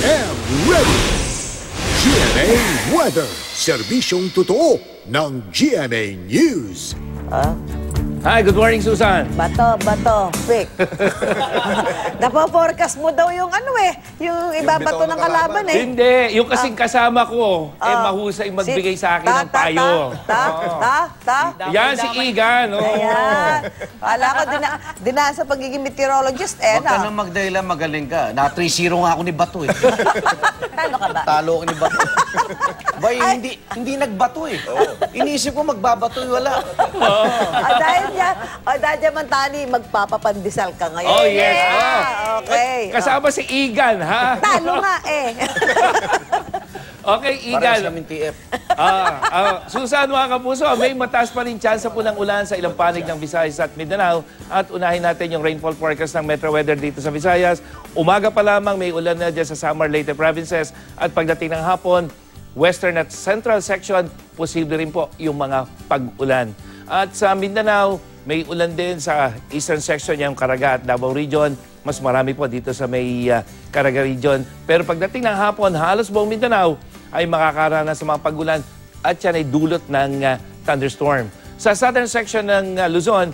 am ready. GMA Weather. Serbisyong totoo ng GMA News. Hi, good morning, Susan. Bato, quick. Napo-forecast mo daw yung yung ibabato ng kalaban eh. Hindi, yung kasing kasama ko, mahusay magbigay sa akin ng payo. Yan si Igan. Ayan. Kala ko dinaan sa pagiging meteorologist Huwag ka nang magdahilan, magaling ka. Na 3-0 nga ako ni Bato eh. Talo ka ba? Talo ako ni Bato. Bay, hindi nagbato eh. Iniisip ko magbabato, wala. Dahil dyan man tani, magpapapandisal ka ngayon. Oh, yes. Okay. Kasama si Igan, ha? Talo nga eh. Okay, Igan. Parang namin TF. Susan, mga kapuso, may mataas pa rin tsansa po ng ulan sa ilang panig ng Visayas at Mindanao. At unahin natin yung rainfall forecast ng Metro Weather dito sa Visayas. Umaga pa lamang may ulan na dyan sa Samar, Leyte provinces. At pagdating ng hapon, Western at Central section, posible rin po yung mga pag-ulan. At sa Mindanao, may ulan din sa Eastern section, yung Caraga at Davao Region. Mas marami po dito sa may Caraga Region. Pero pagdating ng hapon, halos buong Mindanao ay makakaranas sa mga pag-ulan at yan ay dulot ng thunderstorm. Sa Southern section ng Luzon,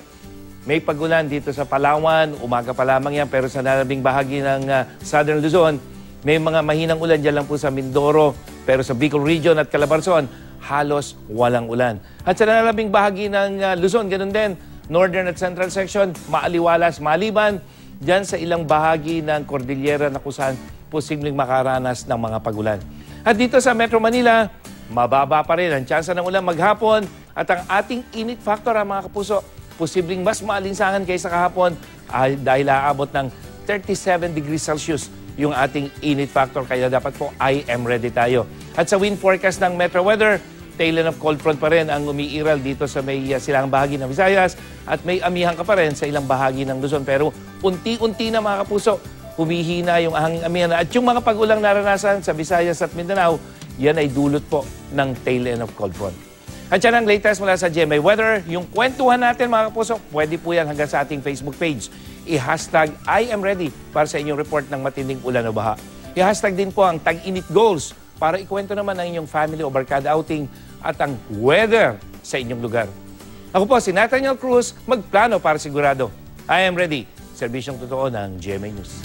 may pag-ulan dito sa Palawan. Umaga pa lamang yan, pero sa nalabing bahagi ng Southern Luzon, may mga mahinang ulan dyan lang po sa Mindoro. Pero sa Bicol Region at Calabarzon, halos walang ulan. At sa nalabing bahagi ng Luzon, ganun din, Northern at Central section, maaliwalas, maliban, dyan sa ilang bahagi ng Cordillera na kusan posibleng makaranas ng mga pagulan. At dito sa Metro Manila, mababa pa rin ang tsansa ng ulan maghapon at ang ating init factor, mga kapuso, posibleng mas maalinsangan kaysa kahapon dahil aabot ng 37 degrees Celsius yung ating init factor, kaya dapat po I am ready tayo. At sa wind forecast ng Metro Weather, tail end of cold front pa rin ang umiiral dito sa may silangang bahagi ng Visayas at may amihan ka pa rin sa ilang bahagi ng Luzon. Pero unti-unti na, mga kapuso, humihina yung hanging amihan. At yung mga pag-ulang naranasan sa Visayas at Mindanao, yan ay dulot po ng tail end of cold front. At yan ang latest mula sa GMA Weather. Yung kwentuhan natin, mga kapuso, pwede po yan hanggang sa ating Facebook page. I-hashtag I am ready para sa inyong report ng matinding ulan o baha. I-hashtag din po ang tag-init goals para ikwento naman ang inyong family o barkada outing at ang weather sa inyong lugar. Ako po si Nathaniel Cruz, magplano para sigurado. I am ready. Serbisyong totoo ng GMA News.